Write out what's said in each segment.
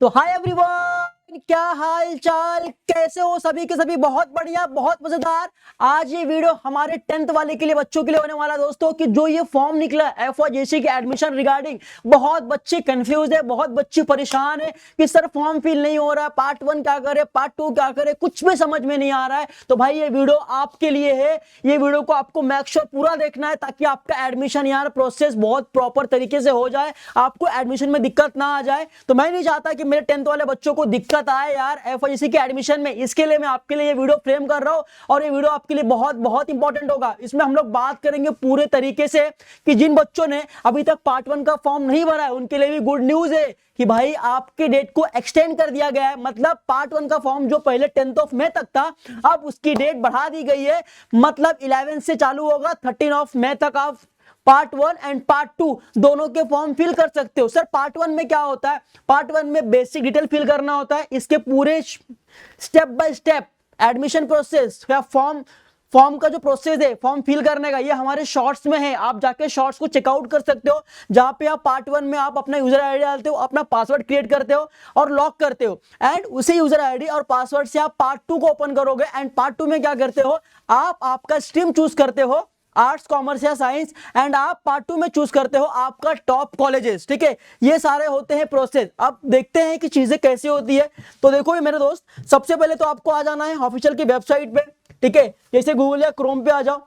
तो hi everyone, क्या हाल चाल, कैसे हो सभी के सभी। बहुत बढ़िया, बहुत मजेदार। आज ये वीडियो हमारे 10th वाले के लिए, बच्चों के लिए होने वाला दोस्तों कि जो ये फॉर्म निकला एफओजेसी के एडमिशन रिगार्डिंग, बहुत बच्चे कंफ्यूज है, बहुत बच्चे परेशान है कि सर फॉर्म फिल नहीं हो रहा है, पार्ट 1 क्या करे, पार्ट 2 क्या करे, कुछ भी समझ में नहीं आ रहा है। तो भाई ये वीडियो आपके लिए है। ये वीडियो को आपको मेक श्योर पूरा देखना है ताकि आपका एडमिशन यार प्रोसेस बहुत प्रॉपर तरीके से हो जाए, आपको एडमिशन में दिक्कत ना आ जाए। तो मैं नहीं चाहता कि मेरे 10th वाले बच्चों को दिक्कत आए यार एफओजेसी के एडमिशन में, इसके लिए मैं आपके लिए ये वीडियो फ्रेम कर रहा हूं और ये वीडियो आपके लिए बहुत बहुत इंपॉर्टेंट होगा। इसमें हम लोग बात करेंगे पूरे तरीके से कि जिन बच्चों ने अभी तक पार्ट 1 का फॉर्म नहीं भरा है उनके लिए भी गुड न्यूज है कि भाई आपके डेट को एक्सटेंड कर दिया गया है। मतलब पार्ट 1 का फॉर्म जो पहले 10th ऑफ मई तक था, अब उसकी डेट बढ़ा दी गई है। मतलब 11 से चालू होगा, 13 ऑफ मई तक आप पार्ट 1 एंड पार्ट 2 दोनों के फॉर्म फिल कर सकते हो। सर पार्ट 1 में क्या होता है? पार्ट 1 में बेसिक डिटेल फिल करना होता है, इसके पूरे step by step admission process या फॉर्म का जो प्रोसेस है फॉर्म फिल करने का, ये हमारे शॉर्ट्स में है। आप जाके शॉर्ट्स को चेकआउट कर सकते हो, जहां पे आप पार्ट 1 में आप अपना यूजर आईडी डालते हो, अपना पासवर्ड क्रिएट करते हो और लॉक करते हो, एंड उसी यूजर आईडी और पासवर्ड से आप पार्ट 2 को ओपन करोगे। एंड पार्ट 2 में क्या करते हो, आप आपका स्ट्रीम चूज करते हो, आर्ट्स, कॉमर्स या साइंस, एंड आप पार्ट 2 में चूज करते हो आपका टॉप कॉलेजेस। ठीक है, ये सारे होते हैं प्रोसेस। अब देखते हैं कि चीजें कैसे होती है। तो देखो मेरे दोस्त, सबसे पहले तो आपको आ जाना है ऑफिशियल की वेबसाइट पे। ठीक है, जैसे गूगल या क्रोम पे आ जाओ,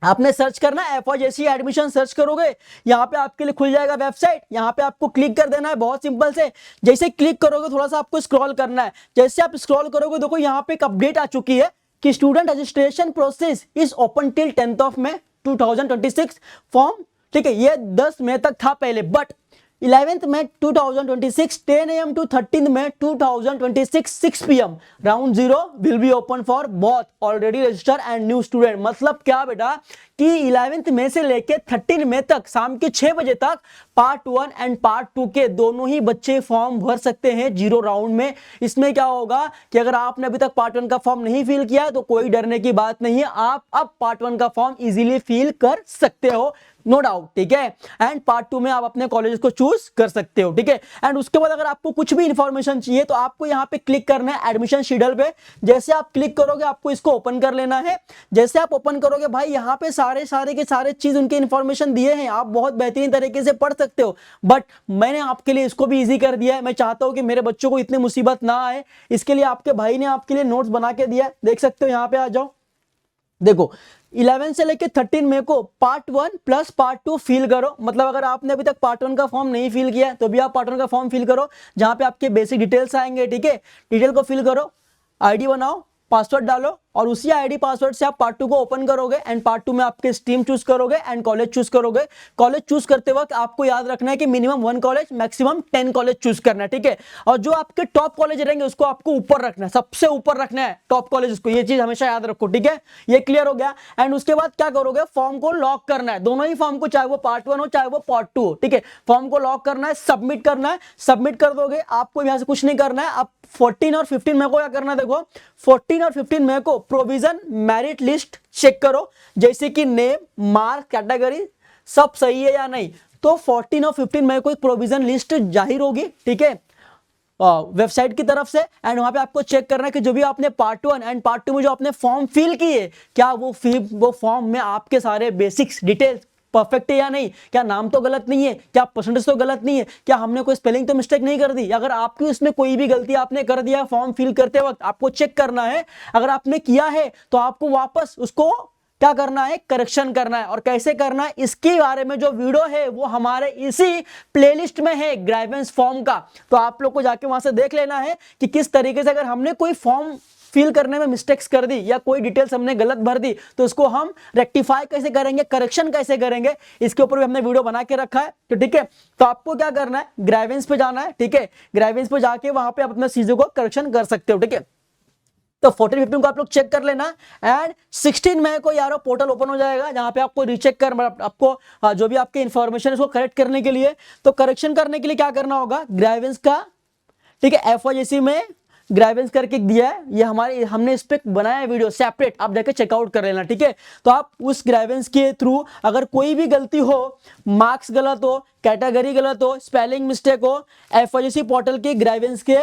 आपने सर्च करना है एफओजेसी एडमिशन, सर्च करोगे, यहाँ पे आपके लिए खुल जाएगा वेबसाइट। यहाँ पे आपको क्लिक कर देना है, बहुत सिंपल से। जैसे क्लिक करोगे थोड़ा सा आपको स्क्रॉल करना है। जैसे आप स्क्रॉल करोगे देखो यहाँ पे एक अपडेट आ चुकी है कि student registration process is open till 10th of May 2026 form. ठीक है, ये 10 मई तक था पहले, but 11th May 2026 10 AM to 13th May 2026 6 PM round 0 will be open for both already registered and new student। मतलब क्या बेटा कि 11th May से लेके 13 मई तक शाम के 6 बजे तक पार्ट 1 एंड पार्ट 2 के दोनों ही बच्चे फॉर्म भर सकते हैं 0 राउंड में। इसमें क्या होगा कि अगर आपने अभी तक पार्ट 1 का फॉर्म नहीं फिल किया है तो कोई डरने की बात नहीं है, आप अब पार्ट 1 का फॉर्म इजीली फिल कर सकते हो, नो डाउट। ठीक है, एंड पार्ट 2 में आप अपने कॉलेज को चूज कर सकते हो। ठीक है, एंड उसके बाद अगर आपको कुछ भी इंफॉर्मेशन चाहिए तो आपको यहाँ पे क्लिक करना है एडमिशन शेड्यूल पे। जैसे आप क्लिक करोगे आपको इसको ओपन कर लेना है। जैसे आप ओपन करोगे भाई यहाँ पे सारे चीज उनके इंफॉर्मेशन दिए हैं, आप बहुत बेहतरीन तरीके से पढ़ सकते हो। बट मैंने आपके लिए इसको भी इजी कर दिया है। मैं चाहता हूं कि मेरे बच्चों को इतनी मुसीबत ना आए, इसके लिए आपके भाई ने आपके लिए नोट्स बना के दिया है, देख सकते हो। यहाँ पे आ जाओ, देखो 11 से लेके 13 मई को पार्ट 1 प्लस पार्ट 2 फिल करो। मतलब अगर आपने अभी तक पार्ट 1 का फॉर्म नहीं फिल किया तो भी आप पार्ट 1 का फॉर्म फिल करो, जहां पे आपके बेसिक डिटेल्स आएंगे। ठीक है, डिटेल को फिल करो, आईडी बनाओ, पासवर्ड डालो और उसी आईडी पासवर्ड से आप पार्ट 2 को ओपन करोगे एंड पार्ट 2 में आपके स्ट्रीम चूज करोगे एंड कॉलेज चूज करोगे। कॉलेज चूज करते वक्त आपको याद रखना है कि minimum 1 college maximum 10 college choose करना है। ठीक है, और जो आपके टॉप कॉलेज रहेंगे उसको आपको ऊपर रखना है, सबसे ऊपर रखना है टॉप कॉलेज को, ये चीज हमेशा याद रखो। ठीक है, ये क्लियर हो गया। एंड उसके बाद क्या करोगे, फॉर्म को लॉक करना है, दोनों ही फॉर्म को, चाहे वो पार्ट 1 हो चाहे वो पार्ट 2 हो। ठीक है, फॉर्म को लॉक करना है, सबमिट करना है। सबमिट कर दोगे, आपको यहां से कुछ नहीं करना है। आप 14 और 15 मई को क्या करना है, देखो 14 और 15 मई को प्रोविजन मेरिट लिस्ट चेक करो, जैसे कि नेम, मार्क, कैटेगरी सब सही है या नहीं। तो 14 और 15 मई को एक प्रोविजन लिस्ट जाहिर होगी। ठीक है, वेबसाइट की तरफ से, एंड वहां पे आपको चेक करना है कि जो भी आपने पार्ट 1 एंड पार्ट 2 में जो आपने फॉर्म फिल किए, क्या वो फॉर्म में आपके सारे बेसिक्स डिटेल्स परफेक्ट है या नहीं, क्या नाम तो गलत नहीं है, क्या परसेंटेज तो गलत नहीं है, क्या हमने कोई स्पेलिंग तो मिस्टेक नहीं कर दी। अगर आपकी इसमें कोई भी गलती आपने कर दिया फॉर्म फिल करते वक्त, आपको चेक करना है। अगर आपने किया है तो आपको वापस उसको क्या करना है, करेक्शन करना है। और कैसे करना है इसके बारे में जो वीडियो है वो हमारे इसी प्लेलिस्ट में है ग्राइवेंस फॉर्म का, तो आप लोग को जाके वहां से देख लेना है कि किस तरीके से अगर हमने कोई फॉर्म फिल करने में मिस्टेक्स कर दी या कोई डिटेल्स हमने गलत भर दी तो उसको हम रेक्टिफाई कैसे करेंगे, करेक्शन कैसे करेंगे, इसके ऊपर भी हमने वीडियो बना के रखा है। तो ठीक है, तो आपको क्या करना है, ग्राइवेंस पे जाना है। ठीक है, ग्राइवेंस पे जाके वहां पे आप अपने चीजों को करेक्शन कर सकते हो। ठीक है, तो 14-15 को आप लोग चेक कर लेना एंड 16 मई को यारो पोर्टल ओपन हो जाएगा, जहां पे आपको रीचेक कर, आपको जो भी आपके इंफॉर्मेशन है उसको करेक्ट करने के लिए, तो करेक्शन करने के लिए क्या करना होगा, ग्राइवेंस का, ठीक है, एफओजेसी में ग्राइवेंस करके दिया है, ये हमने इस पे बनाया है वीडियो सेपरेट, आप जाके चेकआउट कर लेना, ठीक है। तो आप उस ग्राइवेंस के थ्रू अगर कोई भी गलती हो, मार्क्स गलत हो, कैटेगरी गलत हो, स्पेलिंग मिस्टेक हो, एफओजेसी पोर्टल के ग्राइवेंस के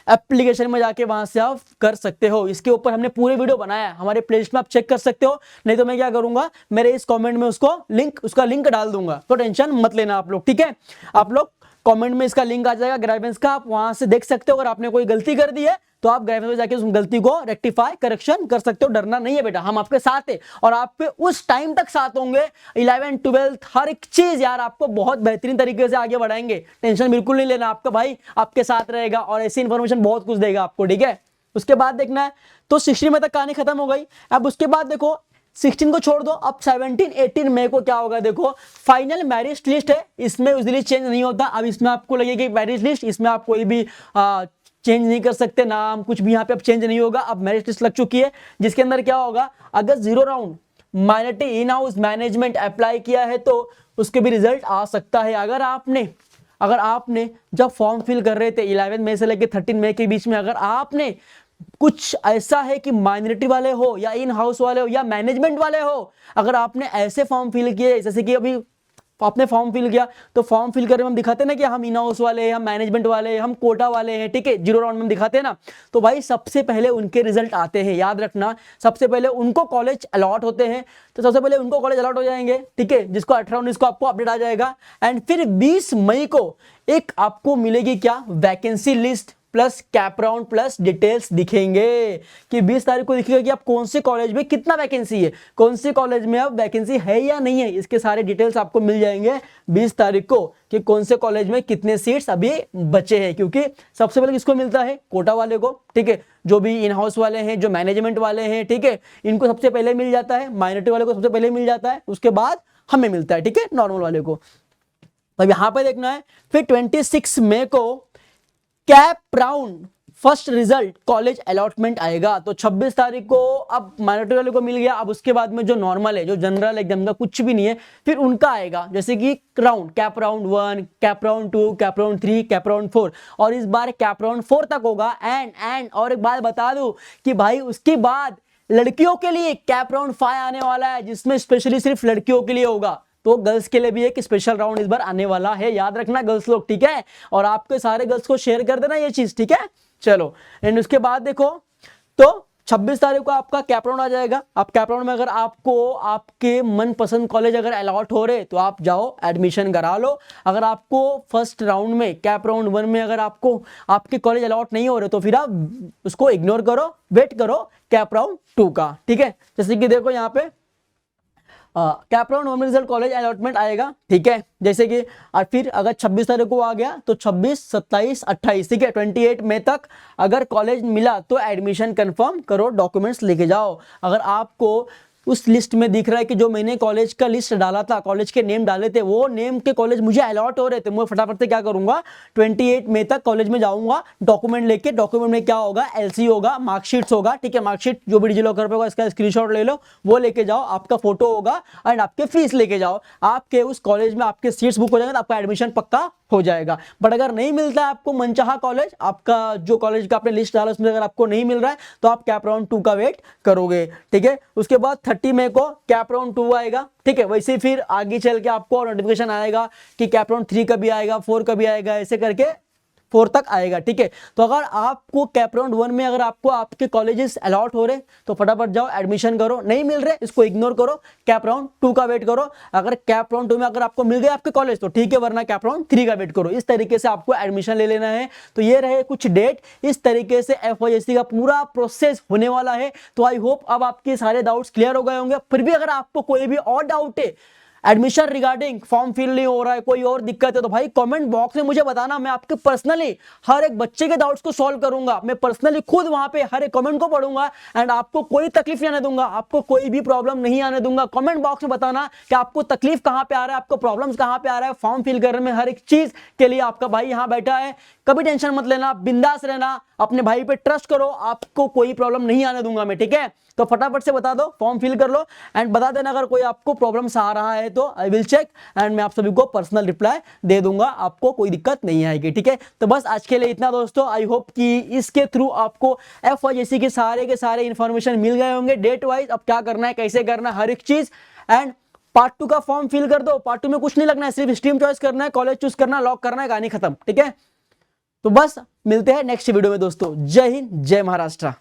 एप्लीकेशन में जाके वहां से आप कर सकते हो। इसके ऊपर हमने पूरे वीडियो बनाया है, हमारे प्लेलिस्ट में आप चेक कर सकते हो, नहीं तो मैं क्या करूंगा, मेरे इस कमेंट में उसका लिंक डाल दूंगा, तो टेंशन मत लेना आप लोग, ठीक है। आप लोग कमेंट में इसका लिंक आ जाएगा ग्राइवेंस का, आप वहां से देख सकते हो। अगर आपने कोई गलती कर दी है तो आप ग्राइवेंस में जाके उस गलती को रेक्टिफाई करेक्शन कर सकते हो, डरना नहीं है बेटा, हम आपके साथ हैं और आप पे उस टाइम तक साथ होंगे। 11 12 हर एक चीज यार आपको बहुत बेहतरीन तरीके से आगे बढ़ाएंगे, टेंशन बिल्कुल नहीं लेना, आपका भाई आपके साथ रहेगा और ऐसी इंफॉर्मेशन बहुत कुछ देगा आपको, ठीक है। उसके बाद देखना है तो 16 में तक कहानी खत्म हो गई। अब उसके बाद देखो 16 को छोड़ दो, अब 17 18 मई को क्या होगा, देखो फाइनल मेरिट लिस्ट है, इसमें यूजुअली चेंज नहीं होता। अब इसमें आपको लगेगी मेरिट लिस्ट, इसमें आप कोई भी चेंज नहीं कर सकते, नाम कुछ भी यहाँ पे अब चेंज नहीं होगा। अब मेरिट लिस्ट लग चुकी है, जिसके अंदर क्या होगा, अगर 0 round minority in house management apply किया है तो उसके भी रिजल्ट आ सकता है। अगर आपने जब फॉर्म फिल कर रहे थे 11 मई से लेकर 13 मई के बीच में, अगर आपने कुछ ऐसा है कि माइनॉरिटी वाले हो या इन हाउस वाले हो या मैनेजमेंट वाले हो, अगर आपने ऐसे फॉर्म फिल किए, जैसे कि अभी आपने फॉर्म फिल किया, तो फॉर्म फिल करने में हम दिखाते हैं ना कि हम इन हाउस वाले हैं, हम मैनेजमेंट वाले हैं, हम कोटा वाले हैं, ठीक है, 0 राउंड में हम दिखाते हैं ना, तो भाई सबसे पहले उनके रिजल्ट आते हैं, याद रखना, सबसे पहले उनको कॉलेज अलॉट होते हैं, तो सबसे पहले उनको कॉलेज अलॉट हो जाएंगे, ठीक है, जिसको 18 19 को आपको अपडेट आ जाएगा। एंड फिर 20 मई को एक आपको मिलेगी क्या, vacancy list plus cap round plus details दिखेंगे कि 20 तारीख को दिखेगा कि आप कौन से कॉलेज में कितना वैकेंसी है, कौन से कॉलेज में अब वैकेंसी है या नहीं है, इसके सारे डिटेल्स आपको मिल जाएंगे 20 तारीख को कि कौन से कॉलेज में कितने सीट्स अभी बचे हैं। क्योंकि सबसे पहले किसको मिलता है, कोटा वाले को, ठीक है, जो भी इन हाउस वाले हैं, जो मैनेजमेंट वाले हैं, ठीक है, इनको सबसे पहले मिल जाता है, माइनॉरिटी वाले को सबसे पहले मिल जाता है, उसके बाद हमें मिलता है, ठीक है, नॉर्मल वाले को। अब यहां पर देखना है फिर 26 मई को cap round first result college allotment आएगा, तो 26 तारीख को अब माइनॉरिटी वाले को मिल गया। अब उसके बाद में जो नॉर्मल है, जो जनरल एग्जाम का कुछ भी नहीं है, फिर उनका आएगा, जैसे कि round cap round 1, cap round 2, cap round 3, cap round 4, और इस बार कैप राउंड 4 तक होगा। एंड और एक बात बता दूं कि भाई उसके बाद लड़कियों के लिए कैप राउंड 5 आने वाला है, जिसमें स्पेशली सिर्फ लड़कियों के लिए होगा, तो गर्ल्स के लिए भी एक स्पेशल राउंड इस बार आने वाला है, याद रखना गर्ल्स लोग, ठीक है, और आपके सारे गर्ल्स को शेयर कर देना ये चीज, ठीक है। चलो एंड उसके बाद देखो तो 26 तारीख को आपका कैप राउंड आ जाएगा। आप कैप राउंड में अगर आपको आपके मनपसंद कॉलेज अगर अलॉट हो रहे तो आप जाओ एडमिशन करा लो। अगर आपको फर्स्ट राउंड में कैप राउंड 1 में अगर आपको आपके कॉलेज अलॉट नहीं हो रहे तो फिर आप उसको इग्नोर करो, वेट करो कैप राउंड 2 का, ठीक है। जैसे कि देखो यहाँ पे कैप राउंड 1 में रिजल्ट कॉलेज अलॉटमेंट आएगा, ठीक है, जैसे कि और फिर अगर 26 तारीख को आ गया तो 26 27 28, ठीक है, 28 मई तक अगर कॉलेज मिला तो एडमिशन कंफर्म करो, डॉक्यूमेंट्स लेके जाओ। अगर आपको उस लिस्ट में दिख रहा है कि जो मैंने कॉलेज का लिस्ट डाला था, कॉलेज के नेम डाले थे, वो नेम के कॉलेज मुझे अलॉट हो रहे थे, मैं फटाफट से क्या करूंगा 28 मई तक कॉलेज में जाऊंगा डॉक्यूमेंट लेके। डॉक्यूमेंट में क्या होगा, एलसी होगा, मार्कशीट्स होगा, ठीक है, मार्कशीट जो भी डिजिलॉकर पे होगा इसका स्क्रीनशॉट ले लो, वो लेके जाओ, आपका फोटो होगा एंड आपके फीस लेके जाओ, आपके उस कॉलेज में आपके सीट्स बुक हो जाएंगे तो आपका एडमिशन पक्का हो जाएगा। बट अगर नहीं मिलता है आपको मनचाहा कॉलेज, आपका जो कॉलेज का आपने लिस्ट डाला उसमें अगर आपको नहीं मिल रहा है तो आप कैप राउंड 2 का वेट करोगे, ठीक है। उसके बाद 30 मई को कैप राउंड 2 आएगा, ठीक है, वैसे फिर आगे चल के आपको नोटिफिकेशन आएगा कि कैप राउंड 3 कभी आएगा, 4 कभी आएगा, ऐसे करके 4 तक आएगा, ठीक है। तो अगर आपको कैप राउंड 1 में अगर आपको आपके कॉलेजेस अलॉट हो रहे तो फटाफट जाओ एडमिशन करो, नहीं मिल रहे इसको इग्नोर करो, कैप राउंड 2 का वेट करो। अगर कैप राउंड 2 में अगर आपको मिल गए आपके कॉलेज तो ठीक है, वरना कैप राउंड 3 का वेट करो। इस तरीके से आपको एडमिशन ले लेना है। तो ये रहे कुछ डेट, इस तरीके से एफवाईएससी का पूरा प्रोसेस होने वाला है। तो आई होप अब आपके सारे डाउट्स क्लियर हो गए होंगे। फिर भी अगर आपको कोई भी और डाउट है एडमिशन रिगार्डिंग, फॉर्म फिल नहीं हो रहा है, कोई और दिक्कत है, तो भाई कमेंट बॉक्स में मुझे बताना, मैं आपके पर्सनली हर एक बच्चे के डाउट्स को सॉल्व करूंगा। मैं पर्सनली खुद वहां पे हर एक कमेंट को पढ़ूंगा एंड आपको कोई तकलीफ नहीं आने दूंगा, आपको कोई भी प्रॉब्लम नहीं आने दूंगा। कमेंट बॉक्स में बताना कि आपको तकलीफ कहां पे आ रहा है, आपको प्रॉब्लम्स कहां पे आ रहा है फॉर्म फिल करने में। हर एक चीज के लिए आपका भाई यहां बैठा है, कभी टेंशन मत लेना, बिंदास रहना, अपने भाई पे ट्रस्ट करो, आपको कोई प्रॉब्लम नहीं आने दूंगा मैं, ठीक है। तो फटाफट से बता दो, फॉर्म फिल कर लो एंड बता देना अगर कोई आपको प्रॉब्लम्स आ रहा है तो आई विल चेक एंड मैं आप सभी को पर्सनल रिप्लाई दे दूंगा, आपको कोई दिक्कत नहीं आएगी। ठीक है, तो बस आज के लिए इतना दोस्तों। आई होप कि इसके थ्रू आपको FYJC के सारे इंफॉर्मेशन मिल गए होंगे, डेट वाइज अब क्या करना है, कैसे करना है, हर एक चीज। एंड पार्ट 2 का फॉर्म फिल कर दो। पार्ट 2 में कुछ नहीं लगना है, सिर्फ स्ट्रीम चॉइस करना है, कॉलेज चूज करना, लॉक करना है, कहानी खत्म। ठीक है, तो बस मिलते हैं नेक्स्ट वीडियो में दोस्तों। जय हिंद, जय महाराष्ट्र।